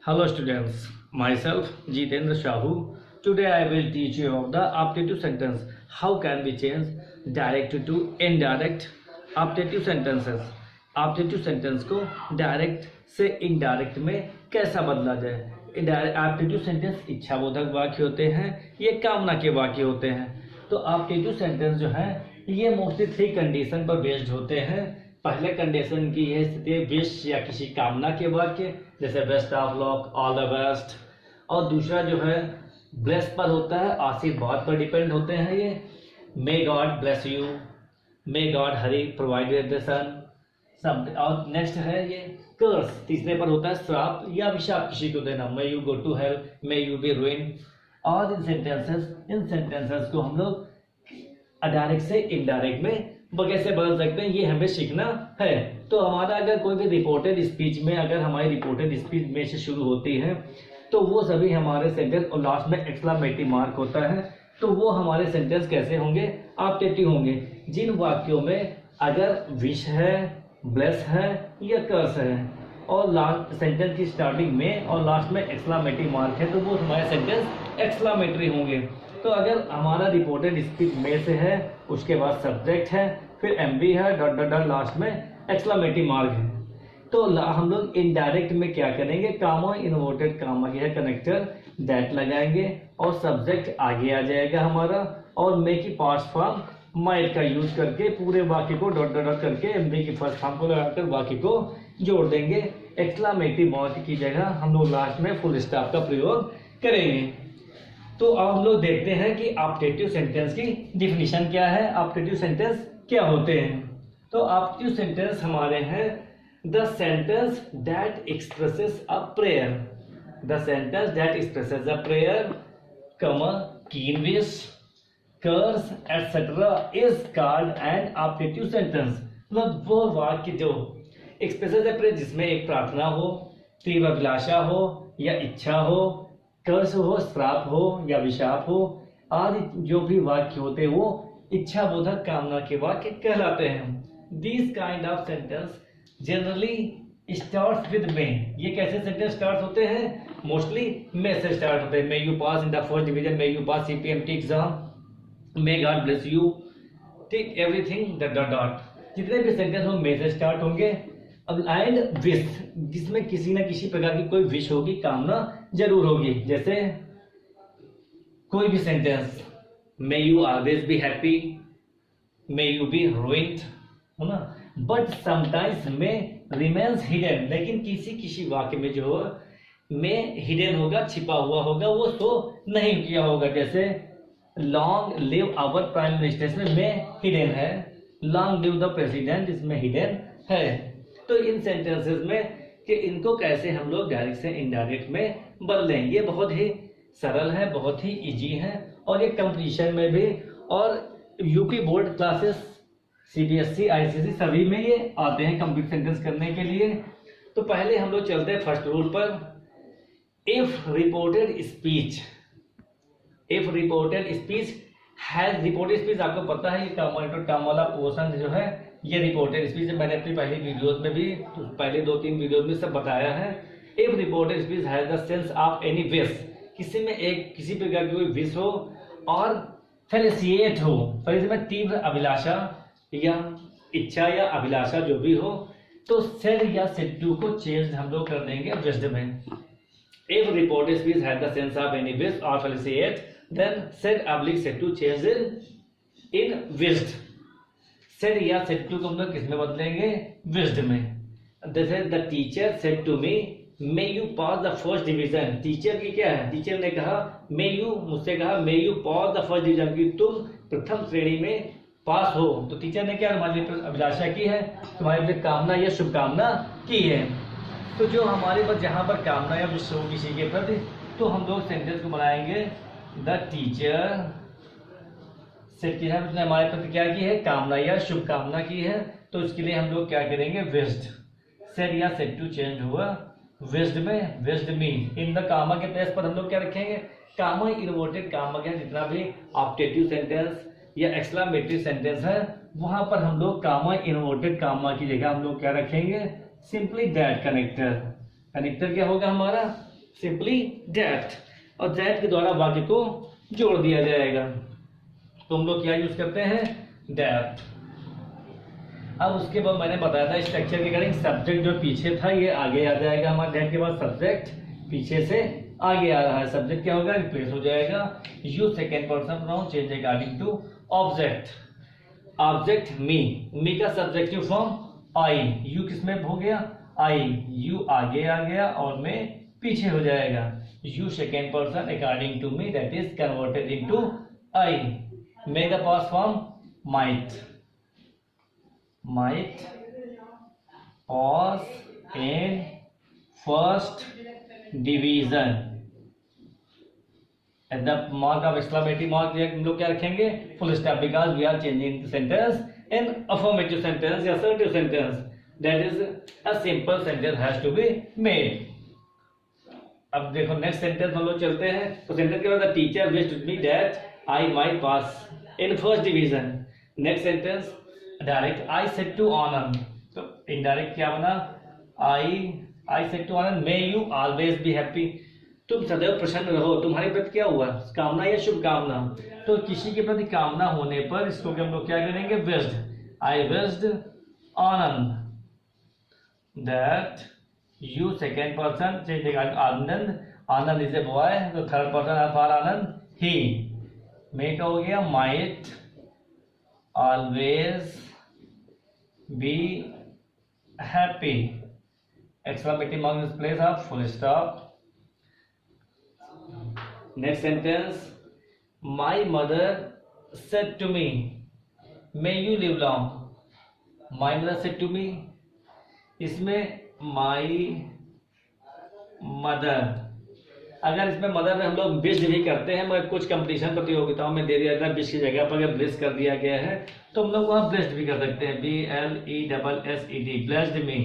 Hello students, myself Jitendra Shahu. Today I will teach you of the aptitude sentence. How can we change direct to indirect aptitude sentences? aptitude sentence को direct से indirect में कैसा बदला जाए? aptitude sentence इच्छाबोधक वाक्य होते हैं, ये कामना के वाक्य होते हैं। तो aptitude सेंटेंस जो है ये मोस्टली 3 कंडीशन पर बेस्ड होते हैं। पहले कंडीशन की यह स्थिति विश या किसी कामना के वाक्य, जैसे best of luck, all the best. और दूसरा जो है ब्लेस पर होता है, आशीर्वाद पर डिपेंड होते हैं ये, may God bless you, may God हरी प्रोवाइड द सन सब। और नेक्स्ट है ये कर्स, तीसरे पर होता है श्राप या अभिशाप किसी को देना, may you go to hell, may you be ruin. और इन सेंटेंसेस को हम लोग डायरेक्ट से इनडायरेक्ट में कैसे बदल सकते हैं, ये हमें सीखना है। तो हमारा अगर कोई भी रिपोर्टेड स्पीच में, अगर हमारी रिपोर्टेड स्पीच में से शुरू होती है तो वो सभी हमारे सेंटेंस और लास्ट में एक्सक्लेमेटरी मार्क होता है, तो वो हमारे सेंटेंस कैसे होंगे, ऑप्टेटिव होंगे। जिन वाक्यों में अगर विश है, ब्लेस है या कर्स है और लास्ट सेंटेंस की स्टार्टिंग में और लास्ट में एक्सक्लेमेटरी मार्क है, तो वो हमारे सेंटेंस एक्सक्लेमेटरी होंगे। तो अगर हमारा रिपोर्टेड स्पीच में से है, उसके बाद सब्जेक्ट है, फिर एमवी है, डॉट डॉट डॉट, लास्ट में एक्सक्लेमेटरी मार्क है, तो हम लोग इनडायरेक्ट में क्या करेंगे, कामा इन्वर्टेड कामा की है कनेक्टर दैट लगाएंगे और सब्जेक्ट आगे आ जाएगा हमारा, और मे की पास्ट फॉर्म माइट का यूज करके पूरे वाक्य को डॉट डॉट डॉट करके एमवी की फर्स्ट फॉर्म को लगाकर वाक्य को जोड़ देंगे। एक्सक्लेमेटरी मार्क की जगह हम लोग लास्ट में फुल स्टॉप का प्रयोग करेंगे। तो अब हम लोग देखते हैं कि ऑप्टेटिव सेंटेंस की डिफिनीशन क्या है, ऑप्टेटिव सेंटेंस क्या होते हैं। तो ऑप्टेटिव सेंटेंस हमारे हैं the sentence that expresses a prayer, the sentence that expresses a prayer, keen wish, curse et cetera is called an optative sentence. मतलब वो वाक्य जो एक्सप्रेसेस अ प्रेयर, जिसमें एक प्रार्थना हो, तीव्र अभिलाषा हो या इच्छा हो, कर्स हो, श्राप हो या विशाप हो, आदि जो भी वाक्य होते हैं वो इच्छा बोधक कामना के वाक्य कहलाते हैं। This kind of sentence generally start with may. ये कैसे सेंटेंस स्टार्ट होते हैं, मोस्टली मे से स्टार्ट होते हैं। May you pass in the first division, may you pass CPMT exam, may God bless you, take everything dot dot dot. जितने भी sentence हो मे से स्टार्ट होंगे। अब एंड विश, जिसमें किसी न किसी प्रकार की कोई विश होगी, कामना जरूर होगी। जैसे कोई भी sentence, may you always be happy, may you be ruined, है ना। But sometimes may remains hidden, लेकिन किसी किसी वाक्य में जो मे हिडन होगा, छिपा हुआ होगा, वो शो नहीं किया होगा। जैसे long live our prime minister, इसमें मे हिडन है, लॉन्ग लिव द प्रेसिडेंट, इसमें हिडन है। तो इन सेंटेंसेस में कि इनको कैसे हम लोग डायरेक्ट से इनडायरेक्ट में बदलें, ये बहुत ही सरल है, बहुत ही इजी है, और ये कंपटीशन में भी और UP board classes, CBSE, ICSE सभी में ये आते हैं कंप्लीट सेंटेंस करने के लिए। तो पहले हम लोग चलते हैं फर्स्ट रूल पर। If reported speech has, reported speech आपको पता है, ये काम वाला पोर्शन जो है ये रिपोर्टेड स्पीच, मैंने अपनी पहली वीडियोस में भी, पहले 2-3 वीडियोस में सब बताया है। If reported speech has the sense of any wish, किसी में एक किसी प्रकार की कोई विश हो और फेलिसिएट हो, फैलिसिएट में तीव्र अभिलाषा या इच्छा या अभिलाषा जो भी हो, तो सेड या सेड टू को चेंज हम लोग कर देंगे विश्ड में। If reported speech has the sense of any wish और felicitate, then said oblique said to change in wished. Said या सेड टू को हम लोग किसमें बदलेंगे, विश्ड में। जैसे the teacher said to me, may you pass the first division. Teacher की क्या है, टीचर ने कहा मे यू, मुझसे कहा may you pass the first division, कि तुम प्रथम श्रेणी में पास हो। तो टीचर ने क्या हमारे लिए अभिलाषा की है, तुम्हारे लिए कामना या शुभकामना की है। तो जो हमारे पास जहां पर कामना या विश हो किसी के प्रति, तो हम लोग सेंटेंस को बनाएंगे द टीचर सेड की है, उसने हमारे प्रति क्या की है, कामना या शुभकामना की है, तो इसके लिए हम लोग क्या करेंगे, विश्ड। सेड या सेड टू चेंज हुआ विश्ड में, विश्ड मी। इन द कामा के प्लेस पर हम लोग क्या रखेंगे, कामा इन्वर्टेड कामा के जितना भी ऑप्टेटिव सेंटेंस या एक्सक्लेमेटरी सेंटेंस है, वहां पर हम लोग कामा इन्वर्टेड कामा की जगह हम लोग क्या रखेंगे, सिंपली दैट कनेक्टर। कनेक्टर क्या होगा हमारा, सिंपली दैट, और दैट के द्वारा वाक्य को जोड़ दिया जाएगा। तो हम लोग क्या यूज करते हैं, दैट। अब उसके बाद मैंने बताया था स्ट्रक्चर के रिगार्डिंग, सब्जेक्ट जो पीछे था ये आगे आ जाएगा हमारे दैट के बाद, सब्जेक्ट पीछे से आगे आ रहा है, सब्जेक्ट क्या होगा, रिप्लेस हो जाएगा। You second person pronoun change regarding to object. Object me का सब्जेक्टिव फॉर्म आई, यू किसमें हो गया, आई, यू आगे आ गया और मैं पीछे हो जाएगा। You second person according to me that is converted into I. May का past form might, might pass in first division। and the mark of exclamatory mark हम लोग क्या रखेंगे, full stop, because we are changing the sentence in affirmative sentence या assertive sentence, that is a simple sentence has to be made। अब देखो next sentence हम लोग चलते हैं। तो सेंटेंस के बाद the teacher wished me that I might pass in first division. Next sentence direct, I said to Anand, तो इनडायरेक्ट क्या बना, I said to Anand may you always be happy, तुम सदैव प्रसन्न रहो। तुम्हारे प्रति क्या हुआ, कामना या शुभकामना, तो किसी के प्रति कामना होने पर इसको हम लोग क्या करेंगे, wished. I wished Anand that you second person change Anand, Anand is a boy, तो थर्ड पर्सन फॉर आनंद ही। मे का हो गया might always be happy, exclamative mark in place of full stop। next sentence, my mother said to me may you live long। my mother said to me, इसमें my mother, अगर इसमें mother में हम लोग wished भी करते हैं, मगर कुछ कंपटीशन प्रतियोगिताओं में दे दिया जाता है विश्ड की जगह पर अगर ब्लेस कर दिया गया है तो हम लोग वहाँ ब्लेस्ड भी कर सकते हैं, BLESSED, ब्लेस्ड मी,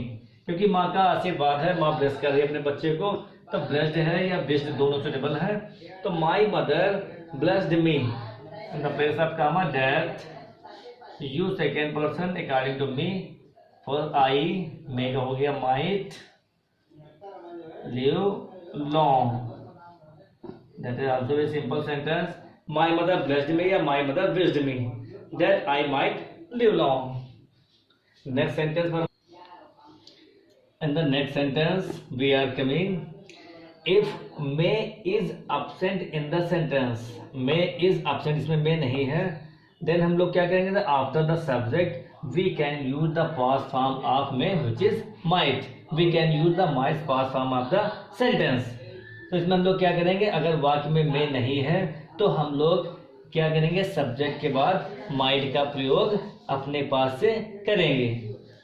क्योंकि माँ का आशीर्वाद है, माँ ब्लेस कर रही है अपने बच्चे को, तो ब्लेस्ड है या विश्ड दोनों सुटेबल है। तो my mother blessed me in the place of comma that you second person according to me for I, may का हो गया might live long. That is also a simple sentence. My mother blessed me या my mother wished me that I might live long. Next sentence for, in the next sentence we are coming, if May is absent in the sentence, May is absent, इसमें May नहीं है, then हम लोग क्या करेंगे, after the subject we can use the past form of May which is might, we can use the might past form of the sentence। तो इसमें हम लोग क्या करेंगे, अगर वाक्य में मे नहीं है तो हम लोग क्या करेंगे, सब्जेक्ट के बाद माइट का प्रयोग अपने पास से करेंगे।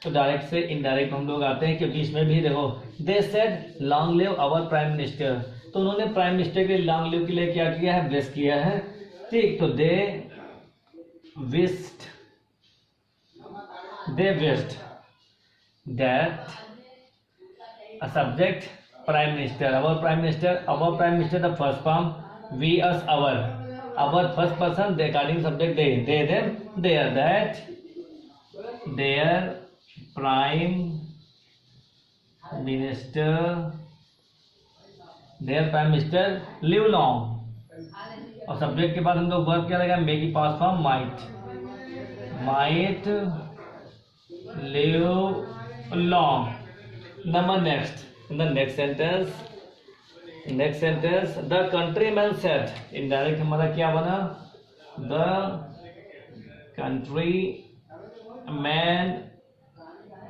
तो डायरेक्ट से इनडायरेक्ट हम लोग आते हैं, क्योंकि इसमें भी देखो they said long live our prime minister, तो उन्होंने प्राइम मिनिस्टर के लॉन्ग लिव के लिए क्या किया है, ब्लेस किया है, ठीक। तो they wished that a subject prime minister, our prime minister the first form, we us our first person, they according subject they them their, that their prime minister live long, और subject के बाद हम लोग verb क्या लगा, मे की past form might live long। Number next, in the next sentence the countryman said, indirect हमारा क्या बना, the countryman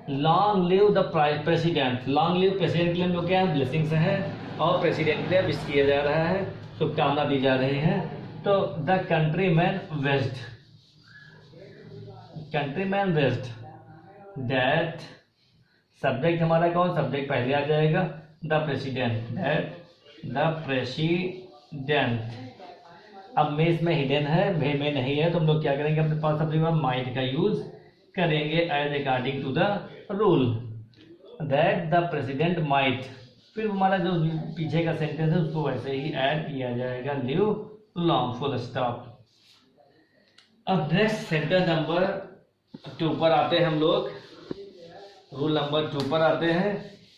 long live the president, long live president के लिए हम लोग क्या है, ब्लेसिंग्स है, और प्रेसिडेंट के लिए विश किया जा रहा है, शुभकामना दी जा रही है। तो the countryman wished that, subject हमारा कौन, सब्जेक्ट पहले आ जाएगा, द प्रेसिडेंट, द प्रेसिडेंट। अब मे इसमें हिडन है, मे में नहीं है, तो हम लोग क्या करेंगे, अपने पास सब्जेक्ट में माइट का यूज करेंगे as according to the rule, that the president might, फिर हमारा जो पीछे का सेंटेंस है उसको वैसे ही ऐड किया जाएगा, लिव लॉन्ग, फुल स्टॉप। अब नेक्स्ट सेंटेंस नंबर 2 पर आते हैं हम लोग, रूल नंबर 2 पर आते हैं।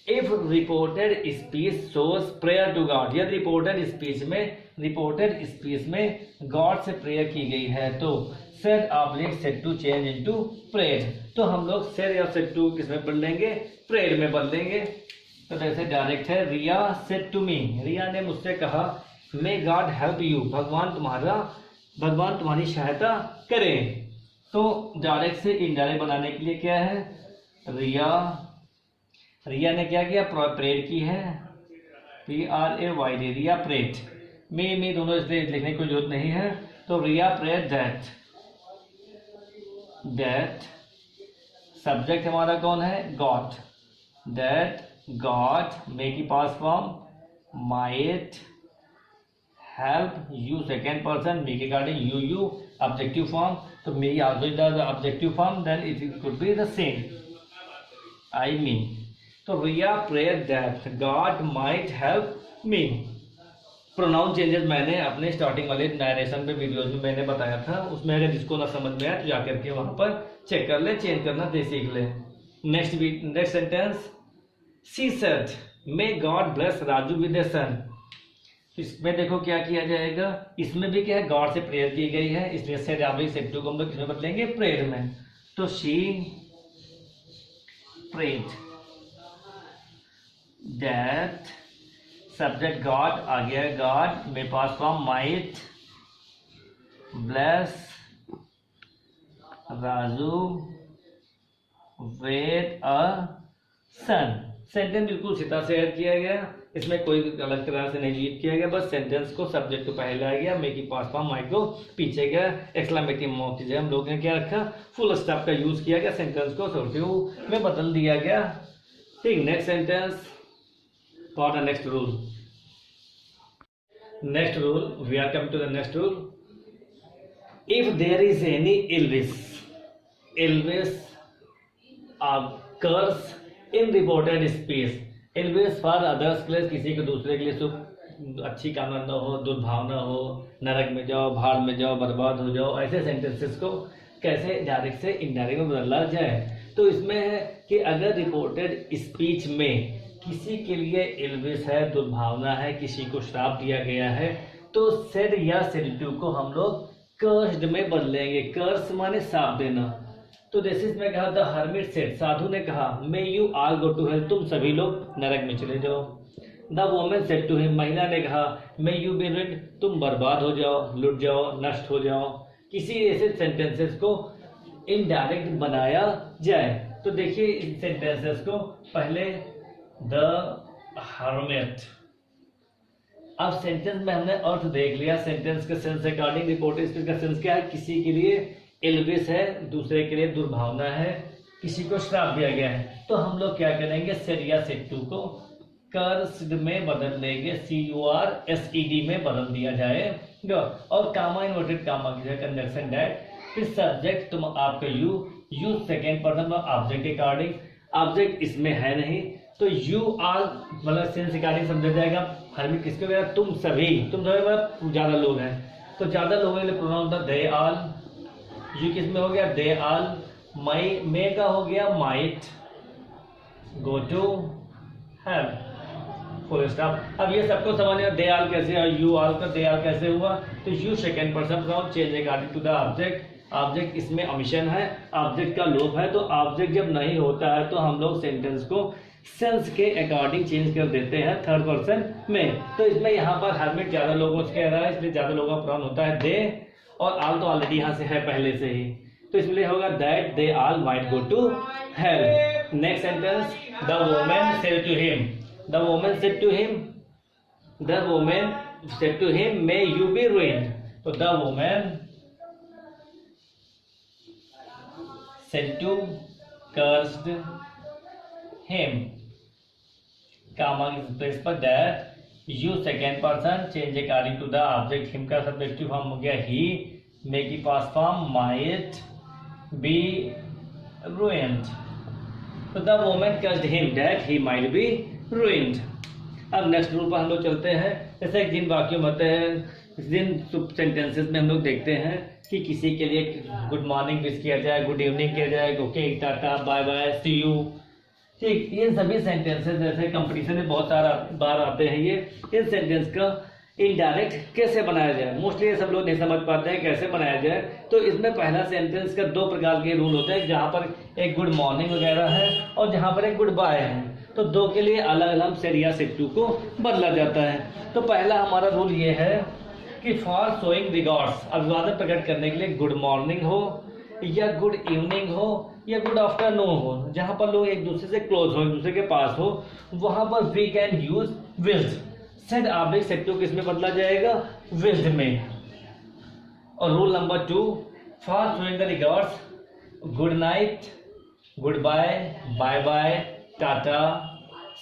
If reported speech shows prayer to God, यदि रिपोर्टेड स्पीच में गॉड से प्रेयर की गई है तो said oblique said to change into prayer, तो हम लोग सेड या सेड टू किसमें बदल देंगे, प्रेयर में बदल देंगे। तो जैसे डायरेक्ट है, रिया सेड टू मी, रिया ने मुझसे कहा मे गॉड हेल्प यू, भगवान तुम्हारी सहायता करें। तो डायरेक्ट से इनडायरेक्ट बनाने के लिए क्या है, रिया ने क्या किया, प्रेयर की है, PRAYD, रिया प्रेड, मी दोनों इसलिए लिखने की जरूरत नहीं है। तो रिया प्रेड दैट सब्जेक्ट हमारा कौन है, गॉड, दैट गॉड मे की past form might help you, second person, may के गार्डिंग यू ऑब्जेक्टिव फॉर्म, तो may also the objective form, then it could be the same, I mean. तो रिया prayer that God might help me. Pronoun changes मैंने अपने starting वाले narration में videos में मैंने बताया था, उसमें अगर जिसको ना समझ में आया तो जाकर के वहां पर चेक कर ले, चेंज करना दे सीख ले। Next sentence, she said may God bless Raju with a son. इसमें देखो क्या किया जाएगा, इसमें भी क्या है, गॉड से प्रेयर की गई है, इसलिए सेड ऑब्लिक सेड टू को हम लोग किसमें बदलेंगे, प्रेयर में। तो she prayed that subject God आ गया, God may past form might bless Raju with a son. Sentence बिल्कुल सीधा से ऐड किया गया, इसमें कोई अलग तरह से नहीं लीड किया गया, बस सेंटेंस को सब्जेक्ट को पहले आ गया, मे की पास फॉर्म माइट को पीछे गया, एक्सक्लेमेटिव मार्क की जगह हम लोगों ने क्या रखा, फुल स्टॉप का यूज किया गया, सेंटेंस को सब्जेक्टिव में बदल दिया गया। ठीक, next sentence for the next rule. Next rule, we are coming to the next rule. If there is any ill wish curse in reported speech, ill wish for others के लिए, किसी के दूसरे के लिए शुभ अच्छी कामना न हो, दुर्भावना हो, नरक में जाओ, भाड़ में जाओ, बर्बाद हो जाओ, ऐसे सेंटेंसेस को कैसे डायरेक्ट से इनडायरेक्ट में बदला जाए। तो इसमें है कि अगर रिपोर्टेड स्पीच में किसी के लिए इलविस है, दुर्भावना है, किसी को श्राप दिया गया है, तो सेड या सेड टू को हम लोग कर्स्ड में बदलेंगे। कर्स माने श्राप देना। तो जैसे इसमें कहा द हर्मिट सेड, साधु ने कहा may you all go to hell, तुम सभी लोग नरक में चले जाओ। The women said to him, महिला ने कहा मे यू बी रिड, तुम बर्बाद हो जाओ, लुट जाओ, नष्ट हो जाओ। किसी ऐसे सेंटेंसेस को इनडायरेक्ट बनाया जाए। तो देखिए इन सेंटेंसेस को, पहले द हर्मिट। अब सेंटेंस में हमने अर्थ देख लिया, सेंटेंस के सेंस अकॉर्डिंग रिपोर्टेड स्पीच का सेंस क्या है, किसी के लिए इलविस है, दूसरे के लिए दुर्भावना है, किसी को श्राप दिया गया है। तो हम लोग क्या करेंगे, सेड या सेड टू को कर्स्ड में बदल देंगे, CURSED में बदल दिया जाएगा। और कामा इन्वर्टेड कामा की जगह कंजंक्शन दैट, फिर सब्जेक्ट तुम आपका यू सेकेंड पर्सन ऑब्जेक्ट के अकॉर्डिंग, ऑब्जेक्ट इसमें है नहीं, तो यू ऑल मतलब सेंस अकॉर्डिंग समझा जाएगा। हर में किसके वगैरह, तुम सभी मतलब ज्यादा लोग हैं, तो ज्यादा लोगों के लिए प्रोनाउन था दे ऑल। यू किस में हो गया, दे ऑल। माई मे का हो गया might go to help, full stop. अब ये सबको समझ में दे ऑल कैसे है, यू ऑल का दे ऑल कैसे हुआ, तो you second person pronoun change according to the object. Object इसमें ओमिशन है, ऑब्जेक्ट का लोप है, तो ऑब्जेक्ट जब नहीं होता है तो हम लोग सेंटेंस को सेंस के अकॉर्डिंग चेंज कर देते हैं थर्ड पर्सन में। तो इसमें यहाँ पर हर्मिट ज्यादा लोगों से कह रहा है, इसलिए ज्यादा लोगों का प्रोनाउन होता है दे, और ऑल तो ऑलरेडी यहाँ से है पहले से ही, तो इसलिए होगा that they all might go to help. Next sentence, the woman said to him, the woman said to him, the woman said to him may you be ruined, तो the woman said to cursed him, comma is placed पर that you second person change according to the object, him का subjective form हो गया he, may की past form might be ruined, तो the woman cursed him that he might be ruined। अब next rule पर हम लोग चलते हैं। जैसे एक दिन वाक्यों में होते हैं, इस दिन सेंटेंसेस में हम लोग देखते हैं कि किसी के लिए गुड मॉर्निंग विश किया जाए, गुड इवनिंग किया जाए, okay tata bye bye see you, ठीक, ये सभी सेंटेंसेस जैसे कंपटीशन में बहुत सारा बार आते हैं ये, इन सेंटेंस का इनडायरेक्ट कैसे बनाया जाए, मोस्टली ये सब लोग नहीं समझ पाते हैं कैसे बनाया जाए। तो इसमें पहला सेंटेंस का दो प्रकार के रूल होते हैं, जहाँ पर एक गुड मॉर्निंग वगैरह है और जहाँ पर एक गुड बाय है। तो दो के लिए अलग अलग सेड या सेड टू को बदला जाता है। तो पहला हमारा रूल ये है कि फॉर शोइंग रिगार्ड्स, अभिवादन प्रकट करने के लिए गुड मॉर्निंग हो या गुड इवनिंग हो या गुड आफ्टरनून हो, जहाँ पर लोग एक दूसरे से क्लोज हो, एक दूसरे के पास हो, वहाँ पर we can use wished. Said oblique said to किस में बदला जाएगा, विज्ड में। और rule number 2, for showing the regards good night, goodbye, bye bye, tata,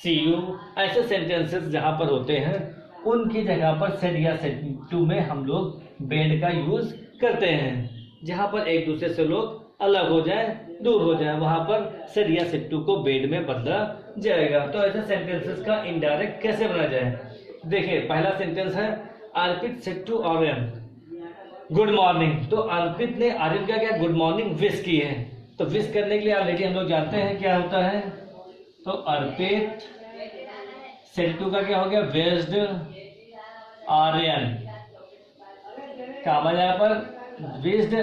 see you, ऐसे सेंटेंसेस जहाँ पर होते हैं उनकी जगह पर सेड या सेड टू में हम लोग बेड का यूज करते हैं। जहाँ पर एक दूसरे से लोग अलग हो जाए, दूर हो जाए, वहां पर सेड या सेड टू को बेड में बदला जाएगा। तो ऐसे सेंटेंसेस का इनडायरेक्ट कैसे बना जाए, देखिए पहला सेंटेंस है Arpit said to Aryan good morning. तो अर्पित ने आर्यन का क्या गुड मॉर्निंग विश की है। तो विश करने के लिए ऑलरेडी हम लोग जानते हैं क्या होता है। तो अर्पित सेड टू का क्या हो गया, विश्ड आर्यन, काम यहाँ पर विश्ड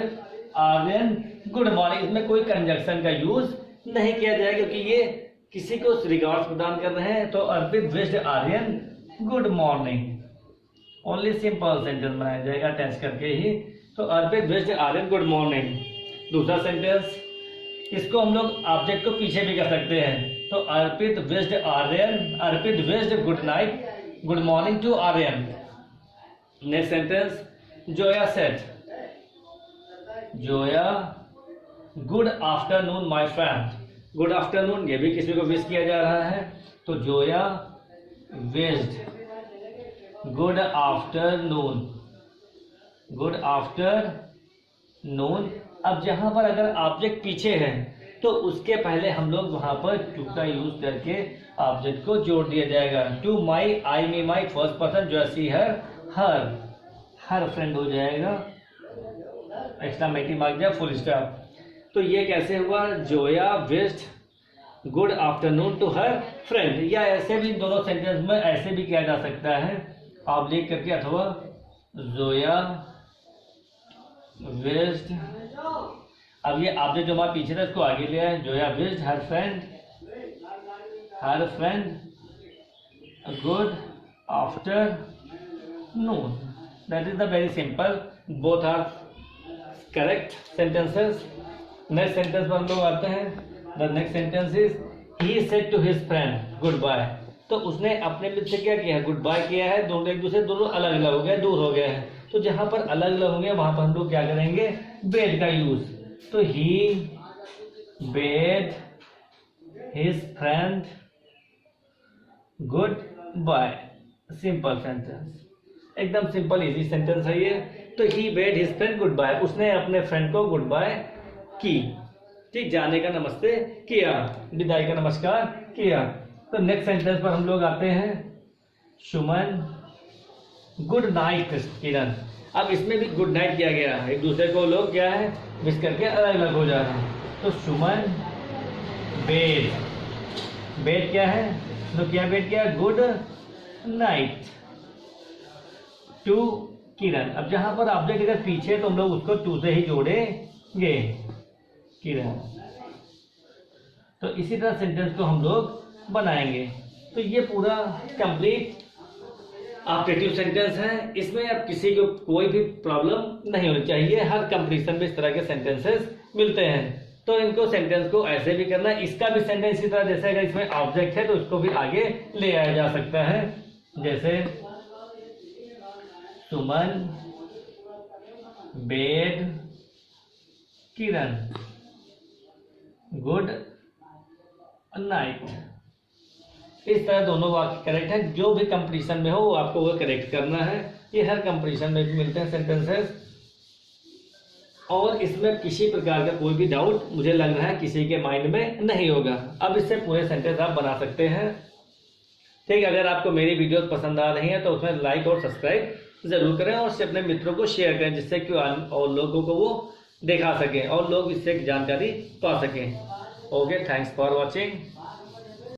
आर्यन गुड मॉर्निंग। इसमें कोई कंजक्शन का यूज नहीं किया जाएगा क्योंकि ये किसी को रिगार्ड्स प्रदान कर रहे हैं। तो Arpit wished Aryan good morning, only simple sentence बनाया जाएगा अटैच करके ही। तो Arpit wished Aryan good morning. दूसरा सेंटेंस, इसको हम लोग ऑब्जेक्ट को पीछे भी कर सकते हैं। तो Arpit wished Aryan, Arpit wished good night, good morning to Aryan. Next sentence, Zoya said, Zoya good afternoon my friend. Good afternoon, ये भी किसी को विश किया जा रहा है। तो Zoya wished good afternoon, good afternoon. अब जहां पर अगर ऑब्जेक्ट पीछे है तो उसके पहले हम लोग वहां पर टू का यूज करके ऑब्जेक्ट को जोड़ दिया जाएगा। To my, I me my, first person, जो सी हर, हर फ्रेंड हो जाएगा, एक्सक्लेमेटिव मार्क या फुल स्टॉप। तो ये कैसे हुआ, Zoya wished good afternoon to her friend. या ऐसे भी दोनों सेंटेंस में ऐसे भी किया जा सकता है ऑब्लिक करके, अथवा जोया विश्ड, अब ये ऑब्जेक्ट जो हमारे पीछे था इसको आगे लिया है, Zoya wished her friend good afternoon. That is the very simple, both are correct sentences. Next sentence पर हम लोग आते हैं। The next sentence is he said to his friend goodbye. तो उसने अपने मित्र से क्या किया है, गुड बाय किया है। दोनों एक दूसरे दोनों अलग अलग हो गए, दूर हो गए हैं। तो जहां पर अलग अलग होंगे वहां पर हम लोग क्या करेंगे, बेड का यूज। तो he bade his friend goodbye, simple sentence, एकदम सिंपल इजी सेंटेंस है ये। तो he bade his friend goodbye, उसने अपने फ्रेंड को गुड बाय की, ठीक, जाने का नमस्ते किया, विदाई का नमस्कार किया। तो नेक्स्ट सेंटेंस पर हम लोग आते हैं, सुमन गुड नाइट किरण। अब इसमें भी गुड नाइट किया गया है, एक दूसरे को लोग क्या है विश करके अलग अलग हो जा रहे हैं। तो सुमन बेड, बेड क्या है, तो क्या बेड क्या, गुड नाइट टू किरण। अब जहां पर ऑब्जेक्ट अगर पीछे तो हम लोग उसको टू से ही जोड़ेंगे, किरण। तो इसी तरह सेंटेंस को हम लोग बनाएंगे। तो ये पूरा कंप्लीट ऑब्जेक्टिव सेंटेंस है। इसमें अब किसी को कोई भी प्रॉब्लम नहीं होनी चाहिए। हर कंपटीशन में इस तरह के सेंटेंसेस मिलते हैं। तो इनको सेंटेंस को ऐसे भी करना है। इसका भी सेंटेंस इसी तरह, जैसे अगर इसमें ऑब्जेक्ट है तो उसको भी आगे ले आया जा सकता है। जैसे सुमन बेड किरण गुड नाइट। इस तरह दोनों वाक्य करेक्ट है। जो भी कंपटीशन में हो वो आपको वो करेक्ट करना है। ये हर कंपटीशन में भी मिलते हैं सेंटेंसेस। और इसमें किसी प्रकार का कोई भी डाउट मुझे लग रहा है किसी के माइंड में नहीं होगा। अब इससे पूरे सेंटेंस आप बना सकते हैं। ठीक, अगर आपको मेरी वीडियोस पसंद आ रही हैं तो उसमें लाइक और सब्सक्राइब जरूर करें और उससे अपने मित्रों को शेयर करें, जिससे कि और लोगों को वो दिखा सकें और लोग इससे जानकारी पा सकें। Okay, thanks for watching.